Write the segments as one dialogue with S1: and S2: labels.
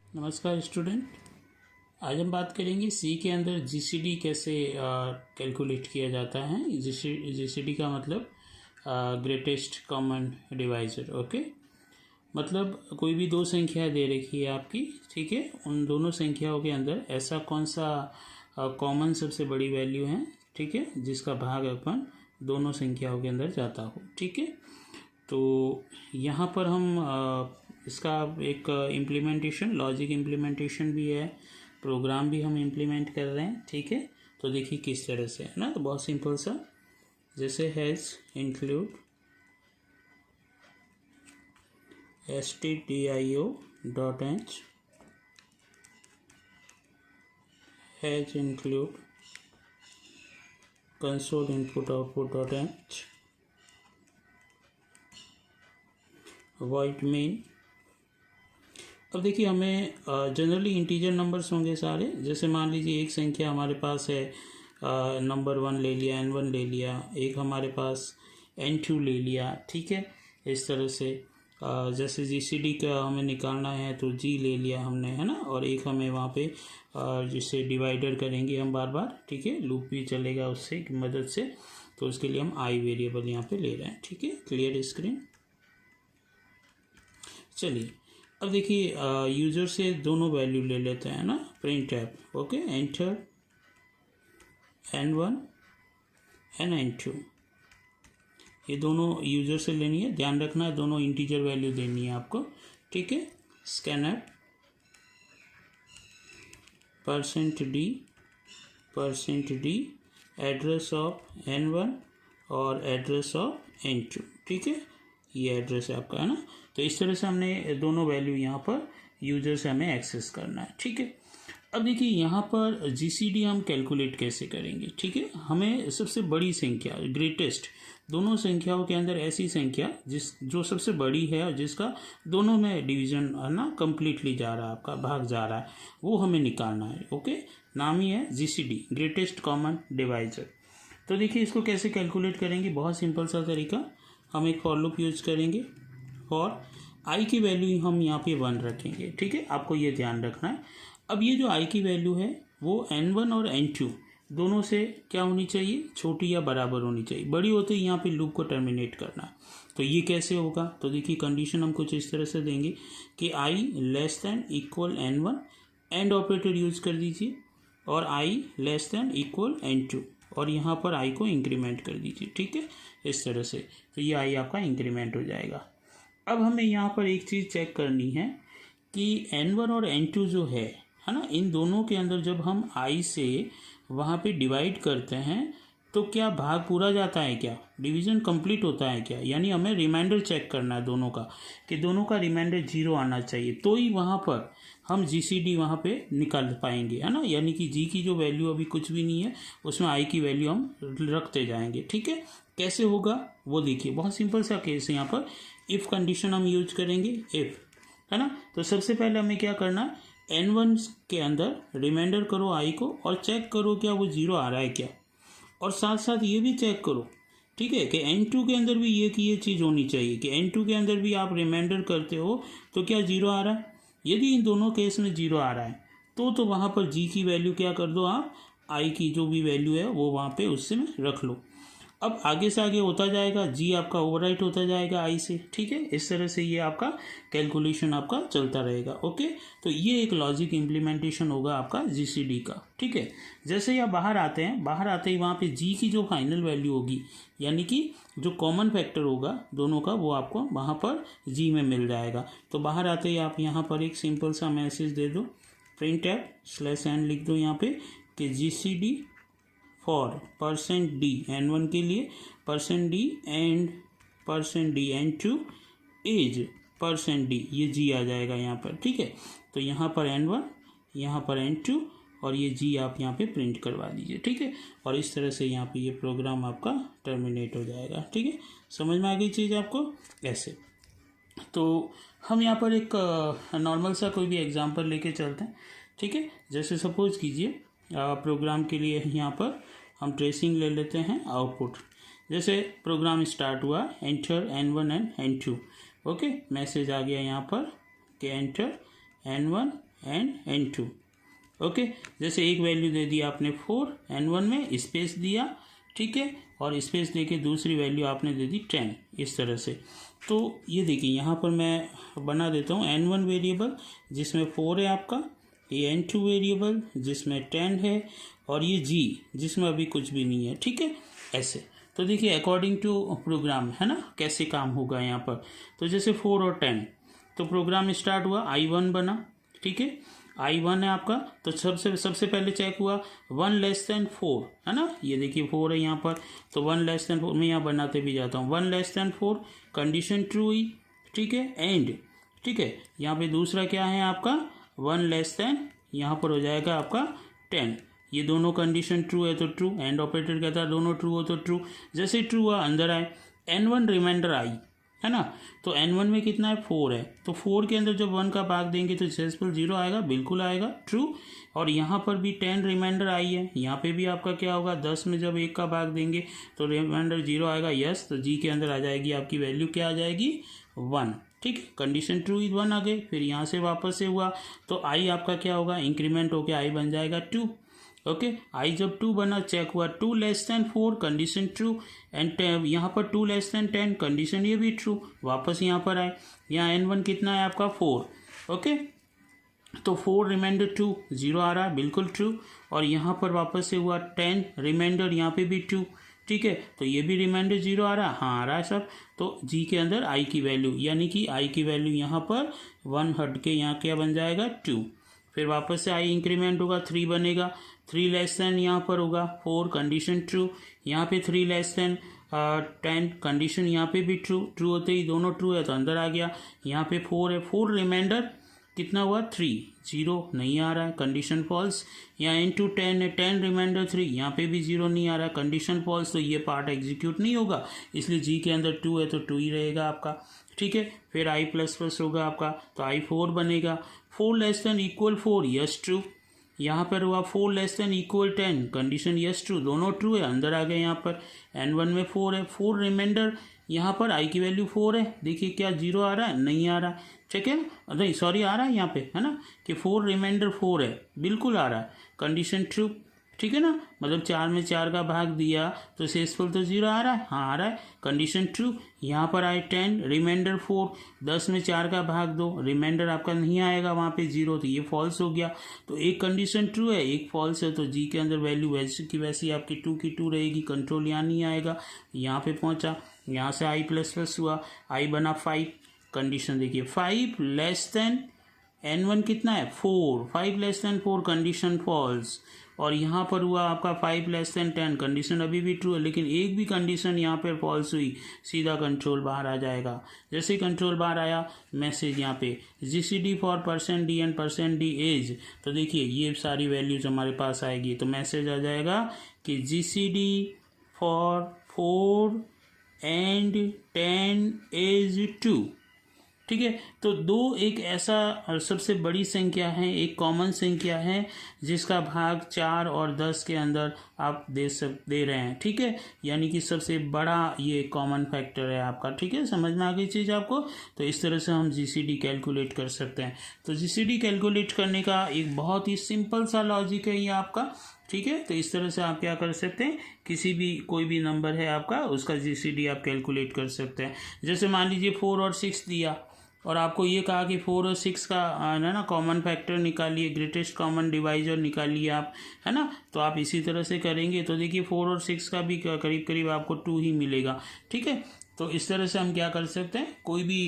S1: नमस्कार स्टूडेंट। आज हम बात करेंगे सी के अंदर जीसीडी कैसे कैलकुलेट किया जाता है। जीसीडी का मतलब ग्रेटेस्ट कॉमन डिवाइज़र। ओके, मतलब कोई भी दो संख्या दे रखी है आपकी, ठीक है, उन दोनों संख्याओं के अंदर ऐसा कौन सा कॉमन सबसे बड़ी वैल्यू है, ठीक है, जिसका भाग अपन दोनों संख्याओं के अंदर जाता हो। ठीक है, तो यहाँ पर हम इसका एक इम्प्लीमेंटेशन, लॉजिक इम्प्लीमेंटेशन भी है, प्रोग्राम भी हम इम्प्लीमेंट कर रहे हैं। ठीक है, तो देखिए किस तरह से है ना। तो बहुत सिंपल सा, जैसे hash include stdio.h, hash include console input output, void main। अब देखिए हमें जनरली इंटीजर नंबर्स होंगे सारे। जैसे मान लीजिए एक संख्या हमारे पास है, नंबर 1 ले लिया, n1 ले लिया, एक हमारे पास n2 ले लिया। ठीक है, इस तरह से जैसे जीसीडी का हमें निकालना है तो जी ले लिया हमने, है ना। और एक हमें वहाँ पे जिससे डिवाइडर करेंगे हम बार बार, ठीक है, लूप भी चलेगा उससे की मदद से, तो उसके लिए हम आई वेरिएबल यहाँ पे ले रहे हैं। ठीक है, क्लियर स्क्रीन। चलिए अब देखिए यूज़र से दोनों वैल्यू ले लेते हैं ना, print F. Okay, enter n1 and n2, ये दोनों यूज़र से लेनी है। ध्यान रखना है दोनों इंटीजर वैल्यू देनी है आपको। ठीक है, scanner %d address of n1 और एड्रेस ऑफ n2। ठीक है, ये एड्रेस है आपका, है ना। तो इस तरह से हमने दोनों वैल्यू यहाँ पर यूजर से हमें एक्सेस करना है। ठीक है, अब देखिए यहाँ पर जीसीडी हम कैलकुलेट कैसे करेंगे। ठीक है, हमें सबसे बड़ी संख्या, ग्रेटेस्ट, दोनों संख्याओं के अंदर ऐसी संख्या जो सबसे बड़ी है और जिसका दोनों में डिवीजन है ना कंप्लीटली जा रहा है, आपका भाग जा रहा है, वो हमें निकालना है। ओके, नाम ही है जीसीडी, ग्रेटेस्ट कॉमन डिवाइजर। तो देखिए इसको कैसे कैलकुलेट करेंगे, बहुत सिंपल सा तरीका। हम एक फॉर लूप यूज करेंगे। फॉर आई की वैल्यू हम यहाँ पे 1 रखेंगे। ठीक है, आपको ये ध्यान रखना है। अब ये जो आई की वैल्यू है वो n1 और n2 दोनों से क्या होनी चाहिए, छोटी या बराबर होनी चाहिए। बड़ी होते ही यहाँ पे लूप को टर्मिनेट करना है। तो ये कैसे होगा, तो देखिए कंडीशन हम कुछ इस तरह से देंगे कि i less than equal n1, and operator use कर दीजिए, और i less than equal n2, और यहाँ पर i को इंक्रीमेंट कर दीजिए। ठीक है, इस तरह से, तो ये i आपका इंक्रीमेंट हो जाएगा। अब हमें यहाँ पर एक चीज़ चेक करनी है कि n1 और n2 जो है ना, इन दोनों के अंदर जब हम i से वहाँ पे डिवाइड करते हैं तो क्या भाग पूरा जाता है, क्या डिवीज़न कंप्लीट होता है क्या। यानी हमें रिमाइंडर चेक करना है दोनों का, कि दोनों का रिमाइंडर 0 आना चाहिए, तो ही वहाँ पर हम जीसीडी वहाँ पे निकाल पाएंगे, है ना। यानी कि जी की जो वैल्यू अभी कुछ भी नहीं है, उसमें आई की वैल्यू हम रखते जाएंगे। ठीक है, कैसे होगा वो देखिए, बहुत सिंपल सा केस है। यहाँ पर इफ़ कंडीशन हम यूज करेंगे, इफ़, है ना। तो सबसे पहले हमें क्या करना है, n1 के अंदर रिमाइंडर करो आई को, और चेक करो क्या वो 0 आ रहा है क्या, और साथ साथ ये भी चेक करो, ठीक है, कि n2 के अंदर भी ये चीज़ होनी चाहिए कि n2 के अंदर भी आप रिमाइंडर करते हो तो क्या 0 आ रहा है। यदि इन दोनों केस में 0 आ रहा है तो वहाँ पर जी की वैल्यू क्या कर दो आप, आई की जो भी वैल्यू है वो वहाँ पे उससे में रख लो। अब आगे से आगे होता जाएगा, जी आपका ओवरराइट होता जाएगा आई से। ठीक है, इस तरह से ये आपका कैलकुलेशन आपका चलता रहेगा। ओके, तो ये एक लॉजिक इम्प्लीमेंटेशन होगा आपका जीसीडी का। ठीक है, जैसे ही आप बाहर आते हैं, बाहर आते ही वहाँ पे जी की जो फाइनल वैल्यू होगी, यानी कि जो कॉमन फैक्टर होगा दोनों का, वो आपको वहाँ पर जी में मिल जाएगा। तो बाहर आते ही आप यहाँ पर एक सिंपल सा मैसेज दे दो, प्रिंट ऐप /n लिख दो यहाँ पे कि जीसीडी फॉर %d n1 के लिए, %d and %d n2 is %d, ये g आ जाएगा यहाँ पर। ठीक है, तो यहाँ पर n1, यहाँ पर n2, और ये g आप यहाँ पे प्रिंट करवा दीजिए। ठीक है, और इस तरह से यहाँ पे ये प्रोग्राम आपका टर्मिनेट हो जाएगा। ठीक है, समझ में आ गई चीज़ आपको ऐसे। तो हम यहाँ पर एक नॉर्मल सा कोई भी एग्जांपल लेके चलते हैं। ठीक है, जैसे सपोज कीजिए प्रोग्राम के लिए यहाँ पर हम ट्रेसिंग ले लेते हैं आउटपुट। जैसे प्रोग्राम स्टार्ट हुआ, enter n1 and n2। Okay, message आ गया यहाँ पर कि enter n1 and N2। Okay, जैसे एक वैल्यू दे दी आपने 4, N1 में स्पेस दिया, ठीक है, और स्पेस देके दूसरी वैल्यू आपने दे दी 10, इस तरह से। तो ये देखिए यहाँ पर मैं बना देता हूँ N1 वेरिएबल जिसमें 4 है आपका, ये N2 वेरिएबल जिसमें 10 है, और ये G जिसमें अभी कुछ भी नहीं है, ठीक है, ऐसे। तो देखिए अकॉर्डिंग टू प्रोग्राम है ना कैसे काम होगा यहाँ पर। तो जैसे 4 और 10, तो प्रोग्राम स्टार्ट हुआ, I1 बना, ठीक है, I1 है आपका, तो सबसे पहले चेक हुआ 1 लेस देन 4, है ना, ये देखिए 4 है यहाँ पर, तो 1 लेस देन 4 मैं यहाँ बनाते भी जाता हूँ, 1 लेस देन 4 कंडीशन ट्रू हुई, ठीक है, एंड, ठीक है, यहाँ पे दूसरा क्या है आपका 1 लेस देन, यहाँ पर हो जाएगा आपका 10, ये दोनों कंडीशन ट्रू है तो ट्रू, एंड ऑपरेटर कहता है दोनों ट्रू हो तो ट्रू, जैसे ट्रू हुआ अंदर आए, N1 रिमाइंडर आई, है ना, तो N1 में कितना है 4 है, तो 4 के अंदर जब 1 का भाग देंगे तो सक्सेसफुल 0 आएगा, बिल्कुल आएगा, ट्रू। और यहाँ पर भी 10 रिमाइंडर आई है, यहाँ पे भी आपका क्या होगा 10 में जब 1 का भाग देंगे तो रिमाइंडर 0 आएगा, यस, तो जी के अंदर आ जाएगी आपकी वैल्यू, क्या आ जाएगी 1, ठीक है, कंडीशन ट्रू 1 आ गई। फिर यहाँ से वापस से हुआ तो आई आपका क्या होगा इंक्रीमेंट होकर आई बन जाएगा 2, ओके, आई जब 2 बना चेक हुआ 2 less than 4 condition true, and यहाँ पर 2 लेस देन 10 कंडीशन ये भी ट्रू, वापस यहाँ पर आए, यहाँ N1 कितना है आपका 4, ओके, तो 4 रिमाइंडर 2 0 आ रहा है, बिल्कुल ट्रू, और यहाँ पर वापस से हुआ 10 रिमाइंडर, यहाँ पे भी 2, ठीक है, तो ये भी रिमाइंडर 0 आ रहा है, हाँ आ रहा है सब, तो जी के अंदर आई की वैल्यू, यानी कि आई की वैल्यू यहाँ पर 1 हट के यहाँ क्या बन जाएगा 2, फिर वापस से आई इंक्रीमेंट होगा 3 बनेगा, 3 लेस देन यहाँ पर होगा 4 कंडीशन ट्रू, यहाँ पे 3 लेस देन 10 कंडीशन यहाँ पे भी ट्रू, ट्रू होते ही दोनों ट्रू है तो अंदर आ गया, यहाँ पे 4 है, 4 रिमाइंडर कितना हुआ 3, 0 नहीं आ रहा है, कंडीशन फॉल्स, यहाँ N2 10 है, 10 रिमाइंडर 3, यहाँ पे भी 0 नहीं आ रहा है, कंडीशन फॉल्स, तो ये पार्ट एग्जीक्यूट नहीं होगा, इसलिए जी के अंदर 2 है तो 2 ही रहेगा आपका, ठीक है। फिर आई प्लस प्लस होगा आपका, तो आई 4 बनेगा, 4 less than equal 4, yes true, यहाँ पर हुआ 4 less than equal 10 condition yes true, दोनों ट्रू है, अंदर आ गए, यहाँ पर N1 में 4 है, 4 रिमाइंडर, यहाँ पर आई की वैल्यू 4 है, देखिए क्या 0 आ रहा है, नहीं आ रहा, ठीक है, नहीं सॉरी आ रहा है यहाँ पे, है ना, कि 4 रिमाइंडर 4 है, बिल्कुल आ रहा है, कंडीशन ट्रू, ठीक है ना, मतलब 4 में 4 का भाग दिया तो सक्सेसफुल तो 0 आ रहा है, हाँ आ रहा है, कंडीशन ट्रू। यहाँ पर आए 10 रिमाइंडर 4, 10 में 4 का भाग दो, रिमाइंडर आपका नहीं आएगा वहाँ पे 0, तो ये फॉल्स हो गया, तो एक कंडीशन ट्रू है एक फॉल्स है, तो जी के अंदर वैल्यू वैसे की वैसी आपकी 2 की 2 रहेगी, कंट्रोल यहाँ नहीं आएगा, यहाँ पे पहुँचा, यहाँ से आई प्लस प्लस हुआ, आई बना 5, कंडीशन देखिए 5 लेस देन N1 कितना है 4, 5 लेस देन 4 कंडीशन फॉल्स, और यहाँ पर हुआ आपका 5 लेस देन 10 कंडीशन अभी भी ट्रू है, लेकिन एक भी कंडीशन यहाँ पर फॉल्स हुई, सीधा कंट्रोल बाहर आ जाएगा। जैसे कंट्रोल बाहर आया मैसेज यहाँ पे GCD for %D and %D as, तो देखिए ये सारी वैल्यूज हमारे पास आएगी, तो मैसेज आ जाएगा कि GCD फॉर 4 एंड 10 एज 2, ठीक है। तो 2 एक ऐसा सबसे बड़ी संख्या है, एक कॉमन संख्या है जिसका भाग 4 और 10 के अंदर आप दे रहे हैं, ठीक है, यानी कि सबसे बड़ा ये कॉमन फैक्टर है आपका, ठीक है, समझ में आ गई चीज़ आपको। तो इस तरह से हम GCD कैलकुलेट कर सकते हैं। तो GCD कैलकुलेट करने का एक बहुत ही सिंपल सा लॉजिक है ये आपका, ठीक है। तो इस तरह से आप क्या कर सकते हैं, किसी भी कोई भी नंबर है आपका उसका GCD आप कैलकुलेट कर सकते हैं। जैसे मान लीजिए 4 और 6 दिया और आपको ये कहा कि 4 और 6 का है ना कॉमन फैक्टर निकालिए, ग्रेटेस्ट कॉमन डिवाइजर निकालिए आप, है ना, तो आप इसी तरह से करेंगे तो देखिए 4 और 6 का भी करीब करीब आपको 2 ही मिलेगा, ठीक है। तो इस तरह से हम क्या कर सकते हैं, कोई भी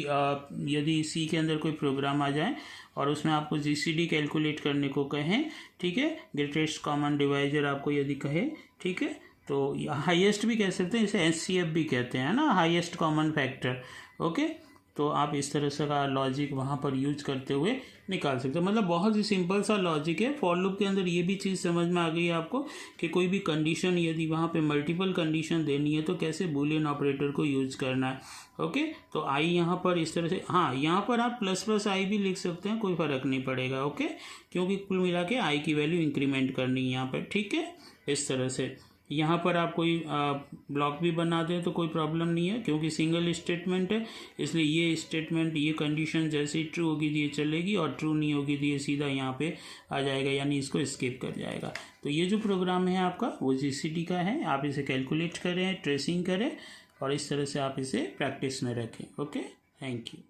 S1: यदि सी के अंदर कोई प्रोग्राम आ जाए और उसमें आपको GCD कैलकुलेट करने को कहें, ठीक है, ग्रेटेस्ट कॉमन डिवाइजर आपको यदि कहे, ठीक है, तो हाईएस्ट भी कह सकते हैं, इसे HCF भी कहते हैं ना, हाईएस्ट कॉमन फैक्टर, ओके। तो आप इस तरह से का लॉजिक वहाँ पर यूज करते हुए निकाल सकते हो, मतलब बहुत ही सिंपल सा लॉजिक है। फॉर लूप के अंदर ये भी चीज़ समझ में आ गई है आपको कि कोई भी कंडीशन यदि वहाँ पे मल्टीपल कंडीशन देनी है तो कैसे बूलियन ऑपरेटर को यूज करना है, ओके। तो आई यहाँ पर इस तरह से, हाँ यहाँ पर आप प्लस प्लस आई भी लिख सकते हैं, कोई फ़र्क नहीं पड़ेगा, ओके, क्योंकि कुल मिला के आई की वैल्यू इंक्रीमेंट करनी है यहाँ पर, ठीक है, इस तरह से। यहाँ पर आप कोई ब्लॉक भी बना दें तो कोई प्रॉब्लम नहीं है, क्योंकि सिंगल स्टेटमेंट है, इसलिए ये स्टेटमेंट, ये कंडीशन जैसे ही ट्रू होगी तो ये चलेगी और ट्रू नहीं होगी तो ये सीधा यहाँ पे आ जाएगा, यानी इसको स्किप कर जाएगा। तो ये जो प्रोग्राम है आपका वो जीसीडी का है। आप इसे कैलकुलेट करें, ट्रेसिंग करें और इस तरह से आप इसे प्रैक्टिस में रखें। Okay, thank you.